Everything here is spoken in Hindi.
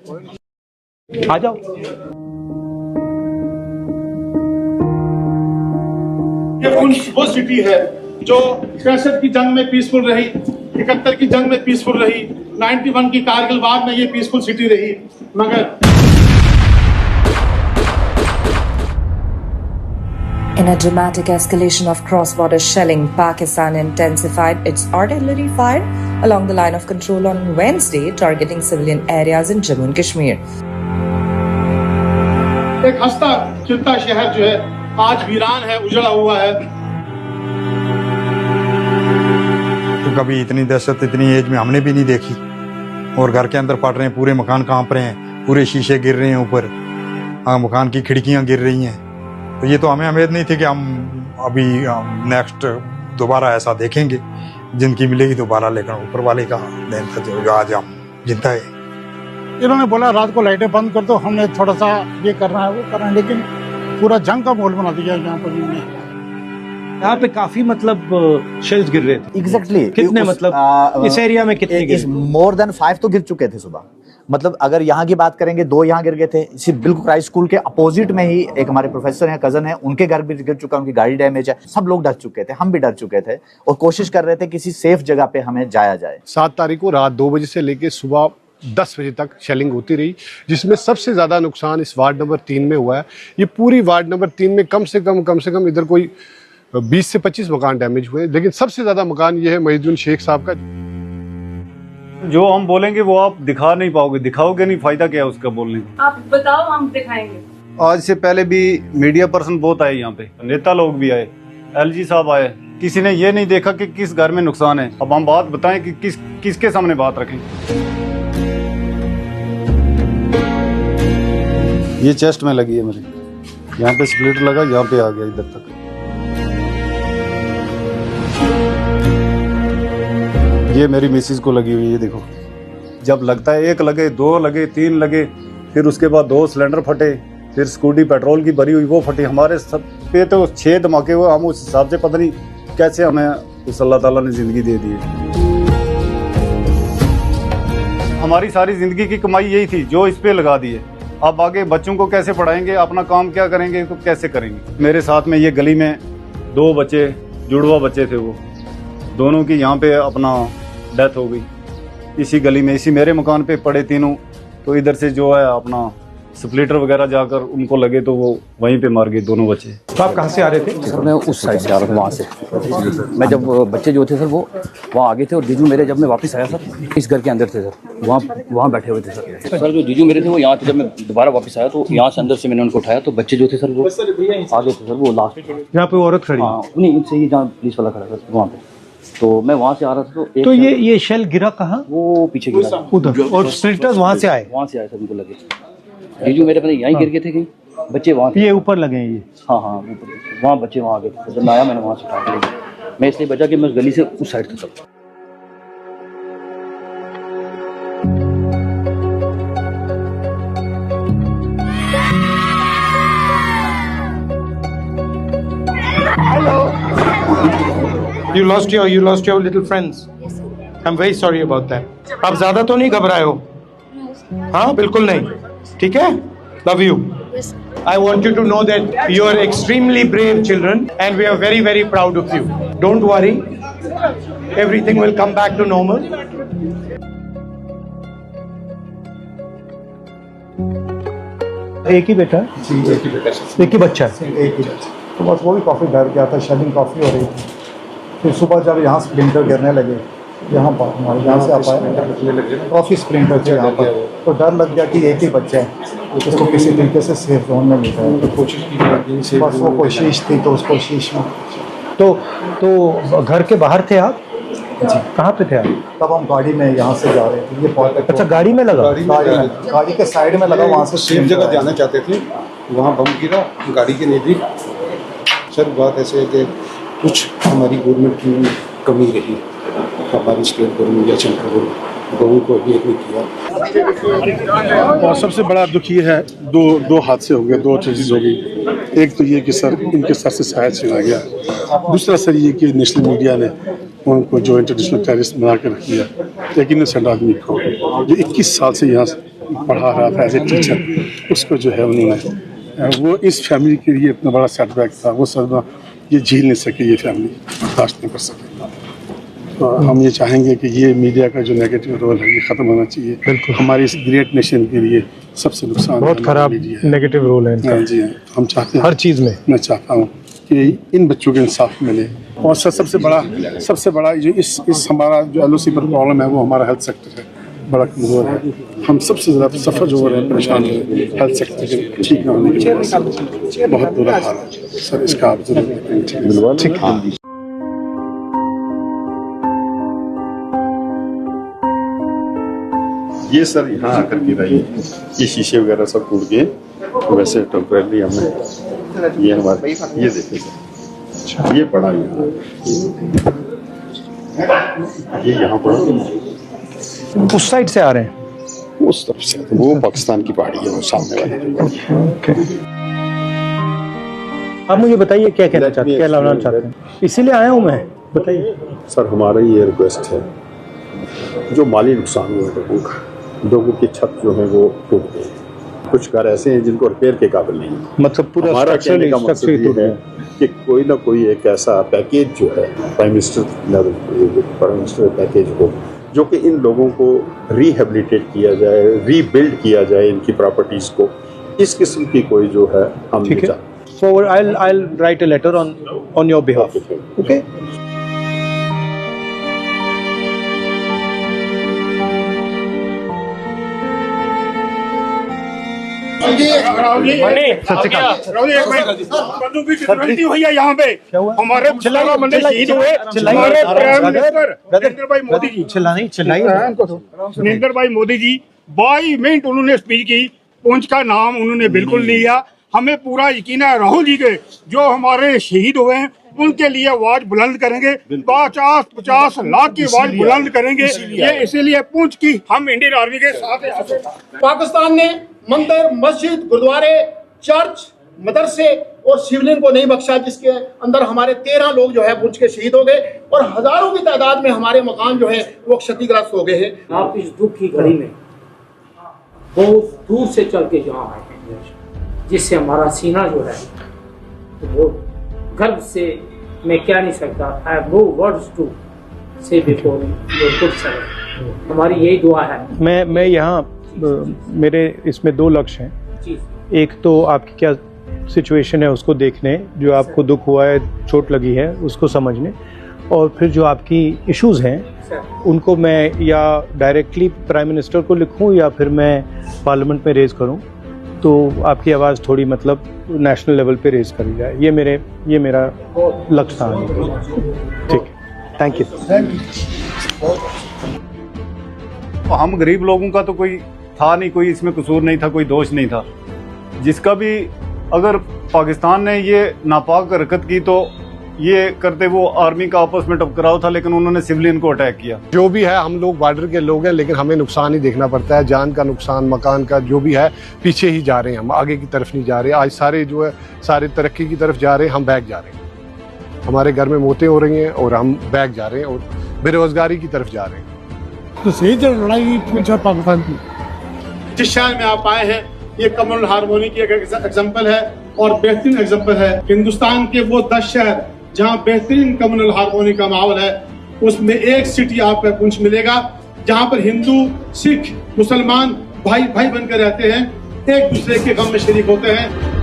आ जाओ। ये वो सिटी है जो 65 की जंग में पीसफुल रही, 71 की जंग में पीसफुल रही, 91 की कारगिल वार में ये पीसफुल सिटी रही, मगर In a dramatic escalation of cross-border shelling, Pakistan intensified its artillery fire along the line of control on Wednesday, targeting civilian areas in Jammu and Kashmir. एक हंसता खिलता शहर जो है आज वीरान है, उजड़ा हुआ है। तो कभी इतनी दहशत इतनी एज में हमने भी नहीं देखी, और घर के अंदर फट रहे हैं, पूरे मकान कांप रहे हैं, पूरे शीशे गिर रहे हैं ऊपर, मकान की खिड़कियां गिर रही हैं। तो ये तो हमें उम्मीद नहीं थी कि हम अभी नेक्स्ट दोबारा ऐसा देखेंगे, जिंदगी मिलेगी दोबारा, लेकिन ऊपर वाले का देन था जो आज हम जिंदा है। इन्होंने बोला रात को लाइटें बंद कर दो, हमने थोड़ा सा ये करना है वो करना है, लेकिन पूरा जंग का माहौल बना दिया यहाँ पर इन्होंने। यहाँ पे काफी मतलब शेल्स गिर रहे थे। एग्जैक्टली कितने मतलब इस एरिया में कितने गिरे? मोर देन 5 तो गिर चुके थे सुबह। मतलब अगर यहाँ की बात करेंगे 2 यहाँ गिर गए थे। इसी बिल्कुल क्राइस्ट स्कूल के अपोजिट में ही एक हमारे प्रोफेसर हैं, कजन है, उनके घर भी गिर चुका, उनकी गाड़ी डैमेज है। सब लोग डर चुके थे, हम भी डर चुके थे और कोशिश कर रहे थे किसी सेफ जगह पे हमें जाया जाए। 7 तारीख को रात 2 बजे से लेकर सुबह 10 बजे तक शेलिंग होती रही, जिसमें सबसे ज्यादा नुकसान इस वार्ड नंबर 3 में हुआ है। ये पूरी वार्ड नंबर 3 में कम से कम इधर कोई 20 से 25 मकान डैमेज हुए, लेकिन सबसे ज्यादा मकान ये है महिदुद्दीन शेख साहब का। जो हम बोलेंगे वो आप दिखा नहीं पाओगे, दिखाओगे नहीं, फायदा क्या है उसका बोलने का? आप बताओ, हम दिखाएंगे। आज से पहले भी मीडिया पर्सन बहुत आए यहाँ पे, नेता लोग भी आए, एलजी साहब आए, किसी ने ये नहीं देखा कि किस घर में नुकसान है। अब हम बात बताएं कि किसके सामने बात रखें। ये चेस्ट में लगी है मेरे, यहाँ पे स्प्लिटर लगा, यहाँ पे आ गया इधर तक। ये मेरी मिसिस को लगी हुई है, देखो। जब लगता है 1 लगे, 2 लगे, 3 लगे, फिर उसके बाद 2 सिलेंडर फटे, फिर स्कूटी पेट्रोल की भरी हुई वो फटी। हमारे सब पे तो 6 धमाके हुए। हम उस हिसाब से पता नहीं कैसे हमें उस अल्लाह ताला ने जिंदगी दे दी है। हमारी सारी जिंदगी की कमाई यही थी जो इस पे लगा दी है। अब आगे बच्चों को कैसे पढ़ाएंगे, अपना काम क्या करेंगे, तो कैसे करेंगे? मेरे साथ में ये गली में 2 बच्चे, जुड़वा बच्चे थे, वो दोनों की यहाँ पे अपना डेथ हो गई इसी गली में, इसी मेरे मकान पे पड़े तीनों। तो इधर से जो है अपना स्प्लिटर वगैरह जाकर उनको लगे तो वो वहीं पे मार गए दोनों बच्चे। तो आप कहाँ से आ रहे थे? सर मैं उस साइड से आ रहा था, वहाँ से। मैं जब बच्चे जो थे सर वो वहाँ आगे थे, और जीजू मेरे जब मैं वापस आया सर इस घर के अंदर थे सर, वहाँ बैठे हुए थे सर। जो जीजू मेरे थे वो यहाँ थे। जब मैं दोबारा वापस आया तो यहाँ से अंदर से मैंने उनको उठाया, तो बच्चे जो थे सर वो आगे थे सर, वो लास्ट। यहाँ पे औरत खड़ी? हाँ, नहीं इनसे ही जहाँ पुलिस वाला खड़ा था वहाँ पे। तो मैं वहाँ से आ रहा था तो ये शेल गिरा कहाँ? वो पीछे गिरा उधर, और स्प्लिटर्स वहाँ से आए? वहाँ से आए सर, उनको लगे। जीजू मेरे पता यहीं गिर गए थे, कहीं बच्चे वहाँ थे। ये ऊपर लगे हैं ये? हाँ हाँ, वहाँ बच्चे वहाँ आ गए थे। जब मैं आया मैंने वहाँ से उठा के ले गया। मैं इसलिए बचा कि मैं उस गली से उस साइड था तब। You lost your little friends. I'm very sorry about that. आप ज्यादा तो नहीं घबराए हो? हाँ बिल्कुल नहीं, ठीक है? Love you. I want you to know that you are extremely brave children and we are very very proud of you. Don't worry, everything will come back to normal. एक ही बेटा? जी, एक ही बेटा, एक ही बच्चा? एक ही बच्चा। तो बस वो भी काफ़ी डर गया था, शेलिंग काफ़ी हो रही थी। फिर सुबह जब यहाँ स्प्लिंटर गिरने लगे, यहाँ से आ पाए, काफ़ी स्प्लिंटर थे यहाँ पर, तो डर लग गया कि एक ही बच्चा है, उसको किसी तरीके से सेफ जोन में लेकर आए। तो कोशिश की, बस वो कोशिश थी, तो उस कोशिश में तो घर के बाहर थे आप? जी। कहाँ पे थे आप? तब हम गाड़ी में यहाँ से जा रहे थे। ये बहुत अच्छा, गाड़ी में लगा? गाड़ी के साइड में लगा, वहाँ से सेफ जगह जाना चाहते थे, वहाँ बम गिरा गाड़ी के नज़दीक। सर बात ऐसे है कि कुछ हमारी गवर्नमेंट की कमी रही, हमारी स्टेट गवर्नमेंट या सेंट्रल गवर्नमेंट को भी नहीं किया। और सबसे बड़ा दुख ये है, दो हादसे हो गए, 2 चीज़ हो गई। एक तो ये कि सर इनके सर से शायद छिना गया, दूसरा सर ये कि नेशनल मीडिया ने उनको जो इंटरनेशनल टेररिस्ट बना के रख दिया, एक इनोसेंट आदमी को जो 21 साल से यहाँ पढ़ा रहा था एज ए टीचर, उसको जो है उन्होंने वो इस फैमिली के लिए इतना बड़ा सेटबैक था, वो सदमा ये झेल नहीं सके, ये फैमिली बर्दाश्त नहीं कर सके। तो हम ये चाहेंगे कि ये मीडिया का जो नेगेटिव रोल है ये ख़त्म होना चाहिए। बिल्कुल हमारी इस ग्रेट नेशन के लिए सबसे नुकसान बहुत खराब नेगेटिव रोल है इनका। हाँ जी, हम चाहते हैं हर चीज़ में। मैं चाहता हूँ कि इन बच्चों के इंसाफ मिले। और सबसे बड़ा जो इस हमारा जो LOC पर प्रॉब्लम है वो हमारा हेल्थ सेक्टर है, बड़ा कमज़ोर है। हम सबसे ज़्यादा सफ़र जो हो रहे हैं, परेशान हो रहे हैं हेल्थ सेक्टर के ठीक न होने की वजह से। बहुत बुरा हाल है सर, इसका आप जरूर देखें। ठीक है। ये सर यहाँ आकर गिरा, ये शीशे वगैरह सब टूट गए। वैसे टेम्परेरी हमने ये हमारे ये देखे सर, ये पड़ा यहाँ, ये यहाँ पड़ा। उस साइड से आ रहे हैं? उस तरफ से, वो पाकिस्तान की पहाड़ी है, वो सामने वाली। आप मुझे बताइए क्या कहना चाहते हैं, क्या लाना चाहते हैं? इसीलिए आया हूँ मैं, बताइए सर। हमारा ये रिक्वेस्ट है, जो माली नुकसान हुआ लोगों का, लोगों की छत जो है वो टूट गई, कुछ घर ऐसे हैं जिनको रिपेयर के काबिल नहीं है। मतलब पूरा हमारा कहने का मकसद ये है कि कोई ना कोई एक ऐसा पैकेज जो है प्राइम मिनिस्टर पैकेज हो, जो कि इन लोगों को रिहेबिलिटेट किया जाए, रीबिल्ड किया जाए इनकी प्रॉपर्टीज को। इस किस्म की कोई जो है हम So I'll write a letter on your behalf. Okay. हुई है यहाँ पे, हमारे बंदे शहीद हुए। हमारे प्राइम मिनिस्टर नरेंद्र भाई मोदी जी, नरेंद्र भाई मोदी जी 22 मिनट उन्होंने स्पीच की, पुंछ का नाम उन्होंने बिल्कुल नहीं लिया। हमें पूरा यकीन है राहुल जी के जो हमारे शहीद हुए हैं उनके लिए आवाज बुलंद करेंगे, 50 लाख की आवाज बुलंद करेंगे। ये इसीलिए पुंछ की हम इंडियन आर्मी के साथ हैं। पाकिस्तान ने मंदिर, मस्जिद, गुरुद्वारे, चर्च, मदरसे और सिविलियन को नहीं बख्शा, जिसके अंदर हमारे 13 लोग जो है पुंछ के शहीद हो गए और हजारों की तादाद में हमारे मकान जो है वो क्षतिग्रस्त हो गए हैं। आप इस दुख की घड़ी में बहुत दूर से चल के यहाँ आए हैं, जिससे हमारा सीना जो है तो वो गर्व से मैं क्या नहीं सकता। I have no words to say before your good service. हमारी यही दुआ है। मैं यहाँ मेरे इसमें 2 लक्ष्य हैं। एक तो आपकी क्या सिचुएशन है उसको देखने, जो आपको दुख हुआ है, चोट लगी है, उसको समझने, और फिर जो आपकी इश्यूज हैं उनको मैं या डायरेक्टली प्राइम मिनिस्टर को लिखूं या फिर मैं पार्लियामेंट में रेज करूं, तो आपकी आवाज़ थोड़ी मतलब नेशनल लेवल पे रेज करी जाए। ये मेरा लक्ष्य था। ठीक है, थैंक यू। हम गरीब लोगों का तो कोई था नहीं, कोई इसमें कसूर नहीं था, कोई दोष नहीं था। जिसका भी अगर पाकिस्तान ने ये नापाक हरकत की तो ये करते वो आर्मी का आपस में टकराव था, लेकिन उन्होंने सिविलियन को अटैक किया। जो भी है, हम लोग बॉर्डर के लोग हैं, लेकिन हमें नुकसान ही देखना पड़ता है। जान का नुकसान, मकान का, जो भी है, पीछे ही जा रहे हैं हम, आगे की तरफ नहीं जा रहे। आज सारे जो है सारे तरक्की की तरफ जा रहे हैं, हम बैक जा रहे हैं। हमारे घर में मौतें हो रही हैं और हम बैक जा रहे हैं और बेरोजगारी की तरफ जा रहे हैं। तो सही लड़ाई पाकिस्तान की जिस शहर में आप आए हैं, ये कम्युनल हार्मोनी की एक एग्जाम्पल है और बेहतरीन एग्जाम्पल है। हिंदुस्तान के वो 10 शहर जहाँ बेहतरीन कम्युनल हार्मोनी का माहौल है, उसमें एक सिटी आपको पुंछ मिलेगा जहाँ पर हिंदू, सिख, मुसलमान भाई भाई बनकर रहते हैं, एक दूसरे के गम में शरीक होते हैं।